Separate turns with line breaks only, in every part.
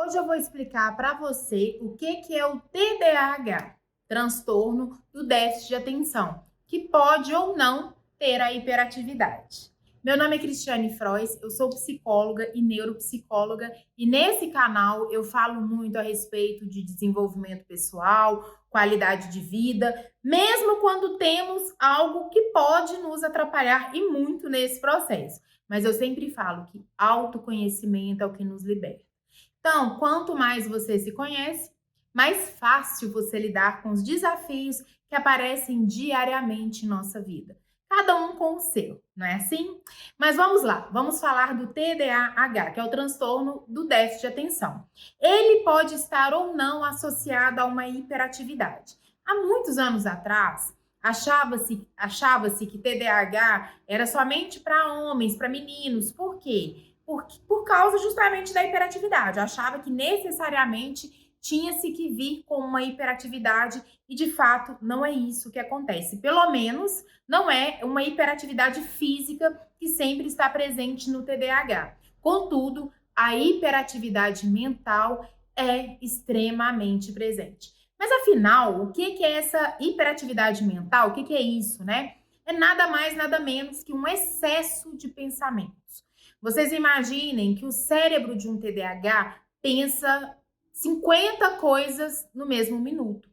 Hoje eu vou explicar para você o que é o TDAH, transtorno do déficit de atenção, que pode ou não ter a hiperatividade. Meu nome é Cristiane Frois, eu sou psicóloga e neuropsicóloga e nesse canal eu falo muito a respeito de desenvolvimento pessoal, qualidade de vida, mesmo quando temos algo que pode nos atrapalhar e muito nesse processo. Mas eu sempre falo que autoconhecimento é o que nos liberta. Então, quanto mais você se conhece, mais fácil você lidar com os desafios que aparecem diariamente em nossa vida. Cada um com o seu, não é assim? Mas vamos lá, vamos falar do TDAH, que é o transtorno do déficit de atenção. Ele pode estar ou não associado a uma hiperatividade. Há muitos anos atrás, achava-se que TDAH era somente para homens, para meninos. Por quê? Por causa justamente da hiperatividade. Eu achava que necessariamente tinha-se que vir com uma hiperatividade e, de fato, não é isso que acontece. Pelo menos, não é uma hiperatividade física que sempre está presente no TDAH. Contudo, a hiperatividade mental é extremamente presente. Mas, afinal, o que é essa hiperatividade mental? O que é isso, né? É nada mais, nada menos que um excesso de pensamentos. Vocês imaginem que o cérebro de um TDAH pensa 50 coisas no mesmo minuto.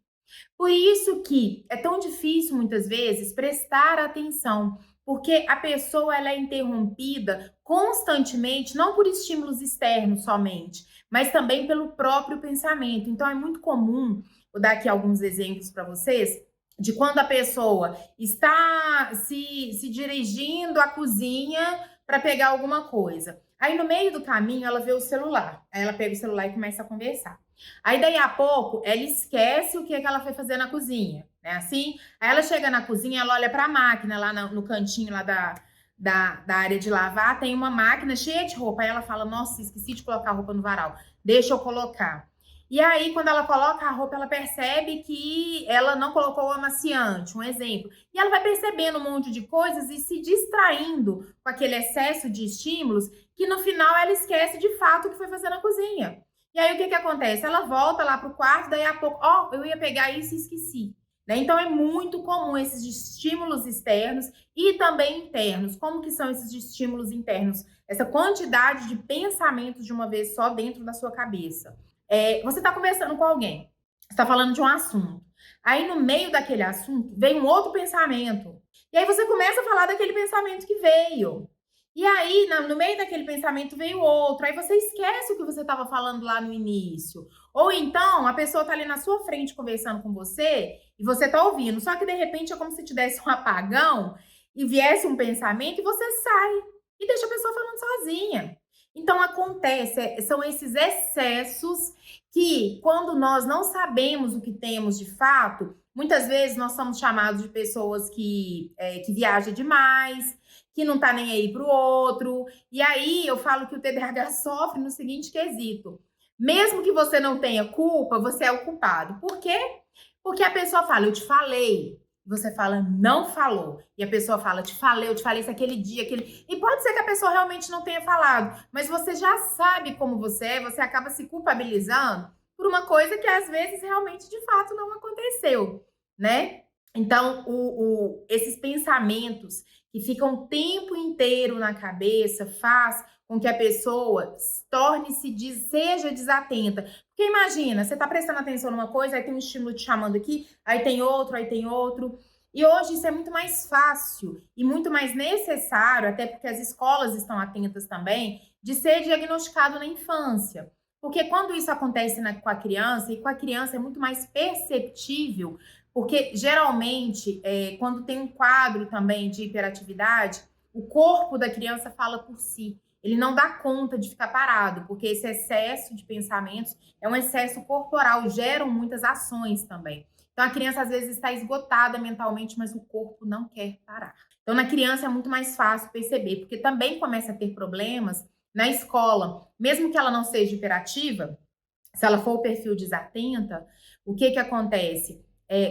Por isso que é tão difícil, muitas vezes, prestar atenção, porque a pessoa ela é interrompida constantemente, não por estímulos externos somente, mas também pelo próprio pensamento. Então, é muito comum, vou dar aqui alguns exemplos para vocês, de quando a pessoa está se dirigindo à cozinha para pegar alguma coisa. Aí, no meio do caminho, ela vê o celular. Aí, ela pega o celular e começa a conversar. Aí, daí a pouco, ela esquece o que ela foi fazer na cozinha, né? Assim, aí ela chega na cozinha, ela olha para a máquina lá no cantinho lá da área de lavar, tem uma máquina cheia de roupa. Aí ela fala: Nossa, esqueci de colocar a roupa no varal, deixa eu colocar. E aí, quando ela coloca a roupa, ela percebe que ela não colocou o amaciante, um exemplo. E ela vai percebendo um monte de coisas e se distraindo com aquele excesso de estímulos, que no final ela esquece de fato o que foi fazer na cozinha. E aí, o que acontece? Ela volta lá pro quarto, daí a pouco, eu ia pegar isso e esqueci. Né? Então, é muito comum esses estímulos externos e também internos. Como que são esses estímulos internos? Essa quantidade de pensamentos de uma vez só dentro da sua cabeça. Você está conversando com alguém, está falando de um assunto. Aí, no meio daquele assunto, vem um outro pensamento. E aí, você começa a falar daquele pensamento que veio. E aí, no meio daquele pensamento, veio outro. Aí, você esquece o que você estava falando lá no início. Ou então, a pessoa está ali na sua frente conversando com você e você está ouvindo. Só que, de repente, é como se tivesse um apagão e viesse um pensamento e você sai e deixa a pessoa falando sozinha. Então, são esses excessos que, quando nós não sabemos o que temos de fato, muitas vezes nós somos chamados de pessoas que viajam demais, que não tá nem aí pro outro. E aí, eu falo que o TDAH sofre no seguinte quesito. Mesmo que você não tenha culpa, você é o culpado. Por quê? Porque a pessoa fala: eu te falei. Você fala: não falou. E a pessoa fala: eu te falei isso aquele dia, aquele. E pode ser que a pessoa realmente não tenha falado, mas você já sabe como você é, você acaba se culpabilizando por uma coisa que às vezes realmente de fato não aconteceu, né? Então, esses pensamentos que ficam o tempo inteiro na cabeça faz com que a pessoa seja desatenta. Porque imagina, você está prestando atenção numa coisa, aí tem um estímulo te chamando aqui, aí tem outro, aí tem outro. E hoje isso é muito mais fácil e muito mais necessário, até porque as escolas estão atentas também, de ser diagnosticado na infância. Porque quando isso acontece com a criança, e com a criança é muito mais perceptível, porque geralmente, quando tem um quadro também de hiperatividade, o corpo da criança fala por si. Ele não dá conta de ficar parado, porque esse excesso de pensamentos é um excesso corporal, geram muitas ações também. Então, a criança às vezes está esgotada mentalmente, mas o corpo não quer parar. Então, na criança é muito mais fácil perceber, porque também começa a ter problemas na escola. Mesmo que ela não seja hiperativa, se ela for o perfil desatenta, o que acontece?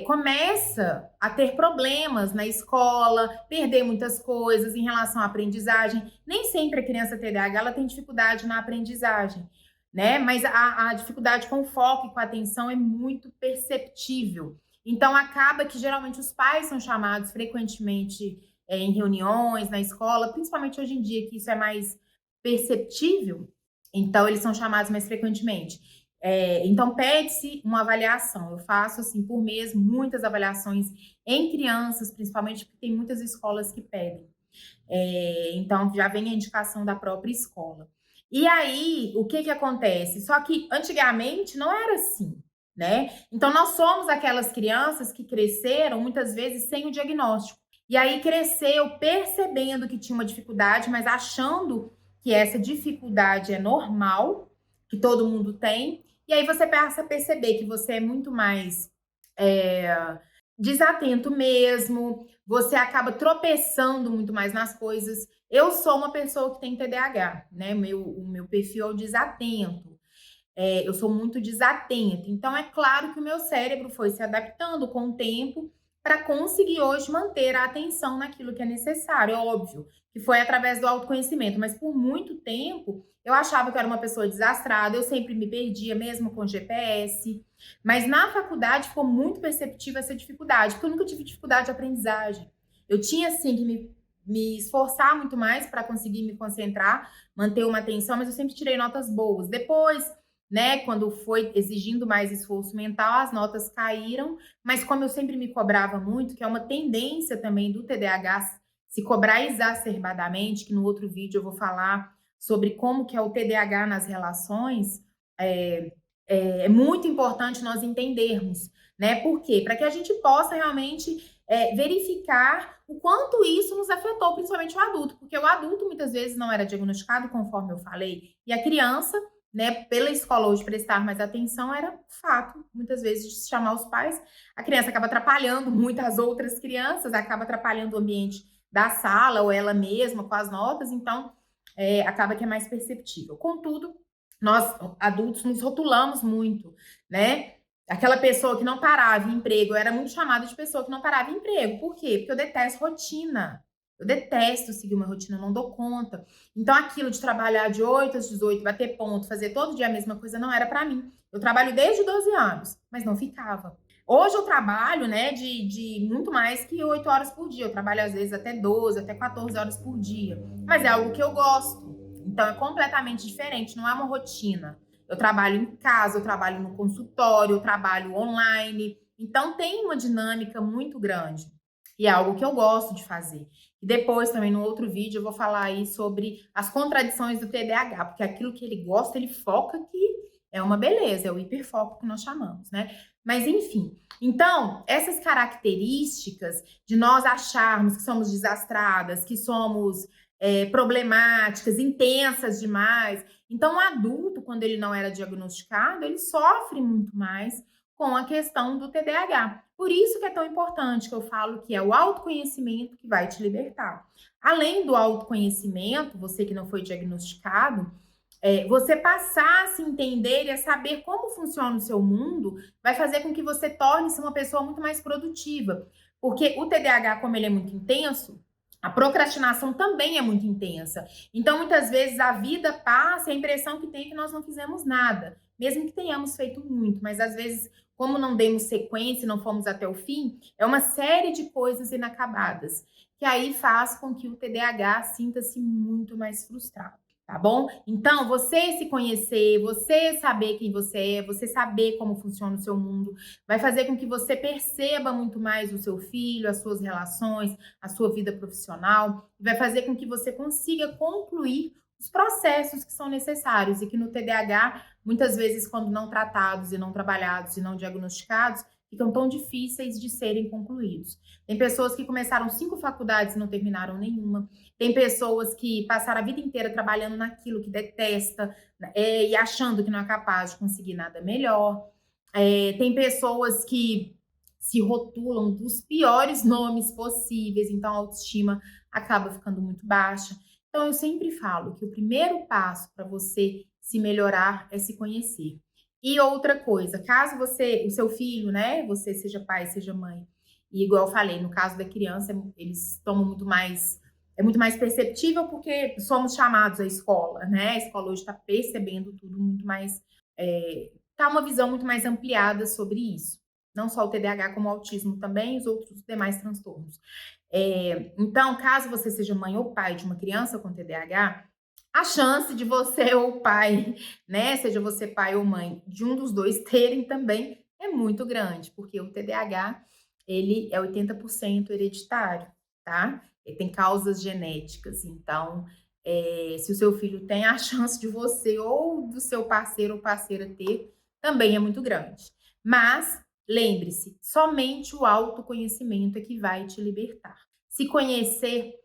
Começa a ter problemas na escola, perder muitas coisas em relação à aprendizagem. Nem sempre a criança TDAH ela tem dificuldade na aprendizagem. né? Mas a dificuldade com o foco e com a atenção é muito perceptível. Então, acaba que geralmente os pais são chamados frequentemente em reuniões, na escola, principalmente hoje em dia, que isso é mais perceptível, então eles são chamados mais frequentemente. Então, pede-se uma avaliação. Eu faço, assim, por mês, muitas avaliações em crianças, principalmente porque tem muitas escolas que pedem. Então, já vem a indicação da própria escola. E aí, o que acontece? Só que antigamente não era assim, né? Então, nós somos aquelas crianças que cresceram muitas vezes sem o diagnóstico. E aí cresceu percebendo que tinha uma dificuldade, mas achando que essa dificuldade é normal, que todo mundo tem. E aí você passa a perceber que você é muito mais desatento mesmo, você acaba tropeçando muito mais nas coisas. Eu sou uma pessoa que tem TDAH, né? O meu perfil é o desatento. Eu sou muito desatenta. Então, é claro que o meu cérebro foi se adaptando com o tempo para conseguir hoje manter a atenção naquilo que é necessário. É óbvio que foi através do autoconhecimento, mas por muito tempo eu achava que eu era uma pessoa desastrada, eu sempre me perdia, mesmo com GPS. Mas na faculdade ficou muito perceptível essa dificuldade, porque eu nunca tive dificuldade de aprendizagem. Eu tinha, assim, que me esforçar muito mais para conseguir me concentrar, manter uma atenção, mas eu sempre tirei notas boas. Depois, né, quando foi exigindo mais esforço mental, as notas caíram, mas como eu sempre me cobrava muito, que é uma tendência também do TDAH se cobrar exacerbadamente, que no outro vídeo eu vou falar sobre como que é o TDAH nas relações, é muito importante nós entendermos, né? Por quê? Para que a gente possa realmente verificar o quanto isso nos afetou, principalmente o adulto, porque o adulto muitas vezes não era diagnosticado, conforme eu falei, e a criança, né, pela escola hoje prestar mais atenção, era fato, muitas vezes, de chamar os pais. A criança acaba atrapalhando muitas outras crianças, acaba atrapalhando o ambiente da sala ou ela mesma com as notas, então acaba que é mais perceptível. Contudo, nós adultos nos rotulamos muito, né? Aquela pessoa que não parava em emprego, eu era muito chamada de pessoa que não parava em emprego. Por quê? Porque eu detesto rotina. Eu detesto seguir uma rotina, eu não dou conta. Então, aquilo de trabalhar de 8 às 18, bater ponto, fazer todo dia a mesma coisa, não era para mim. Eu trabalho desde 12 anos, mas não ficava. Hoje eu trabalho, né, de muito mais que 8 horas por dia. Eu trabalho, às vezes, até 12, até 14 horas por dia. Mas é algo que eu gosto. Então, é completamente diferente, não é uma rotina. Eu trabalho em casa, eu trabalho no consultório, eu trabalho online. Então, tem uma dinâmica muito grande. E é algo que eu gosto de fazer. E depois, também, no outro vídeo, eu vou falar aí sobre as contradições do TDAH, porque aquilo que ele gosta, ele foca que é uma beleza, é o hiperfoco que nós chamamos, né? Mas, enfim. Então, essas características de nós acharmos que somos desastradas, que somos problemáticas, intensas demais. Então, o adulto, quando ele não era diagnosticado, ele sofre muito mais com a questão do TDAH. Por isso que é tão importante que eu falo que é o autoconhecimento que vai te libertar. Além do autoconhecimento, você que não foi diagnosticado, você passar a se entender e a saber como funciona o seu mundo vai fazer com que você torne-se uma pessoa muito mais produtiva. Porque o TDAH, como ele é muito intenso, a procrastinação também é muito intensa. Então, muitas vezes, a vida passa e a impressão que tem é que nós não fizemos nada, mesmo que tenhamos feito muito. Mas, às vezes, como não demos sequência e não fomos até o fim, é uma série de coisas inacabadas, que aí faz com que o TDAH sinta-se muito mais frustrado. Tá bom? Então, você se conhecer, você saber quem você é, você saber como funciona o seu mundo, vai fazer com que você perceba muito mais o seu filho, as suas relações, a sua vida profissional, vai fazer com que você consiga concluir os processos que são necessários e que no TDAH, muitas vezes, quando não tratados e não trabalhados e não diagnosticados, ficam tão difíceis de serem concluídos. Tem pessoas que começaram 5 faculdades e não terminaram nenhuma. Tem pessoas que passaram a vida inteira trabalhando naquilo que detesta e achando que não é capaz de conseguir nada melhor. Tem pessoas que se rotulam dos piores nomes possíveis, então a autoestima acaba ficando muito baixa. Então, eu sempre falo que o primeiro passo para você se melhorar é se conhecer. E outra coisa, caso o seu filho, né, você seja pai, seja mãe, e igual eu falei, no caso da criança, eles tomam muito mais é muito mais perceptível porque somos chamados à escola, né? A escola hoje está percebendo tudo muito mais, tá uma visão muito mais ampliada sobre isso. Não só o TDAH, como o autismo também, e os outros demais transtornos. Então, caso você seja mãe ou pai de uma criança com TDAH, a chance de você ou pai, né, seja você pai ou mãe, de um dos dois terem também é muito grande, porque o TDAH, ele é 80% hereditário, tá? Ele tem causas genéticas, então, se o seu filho tem, a chance de você ou do seu parceiro ou parceira ter também é muito grande. Mas, lembre-se, somente o autoconhecimento é que vai te libertar. Se conhecer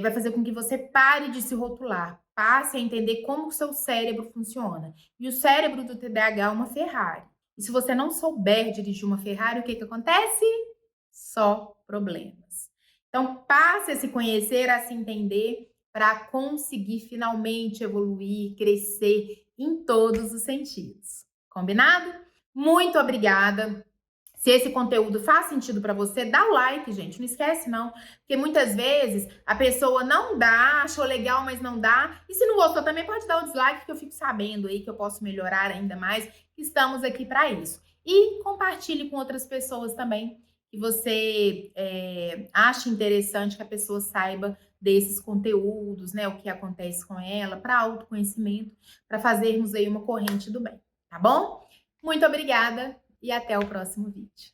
vai fazer com que você pare de se rotular, passe a entender como o seu cérebro funciona. E o cérebro do TDAH é uma Ferrari. E se você não souber dirigir uma Ferrari, o que acontece? Só problemas. Então, passe a se conhecer, a se entender, para conseguir finalmente evoluir, crescer em todos os sentidos. Combinado? Muito obrigada. Se esse conteúdo faz sentido para você, dá o like, gente. Não esquece, não. Porque muitas vezes a pessoa não dá, achou legal, mas não dá. E se não gostou também, pode dar o dislike, que eu fico sabendo aí que eu posso melhorar ainda mais. Estamos aqui para isso. E compartilhe com outras pessoas também, que você acha interessante que a pessoa saiba desses conteúdos, né? O que acontece com ela, para autoconhecimento, para fazermos aí uma corrente do bem, tá bom? Muito obrigada e até o próximo vídeo.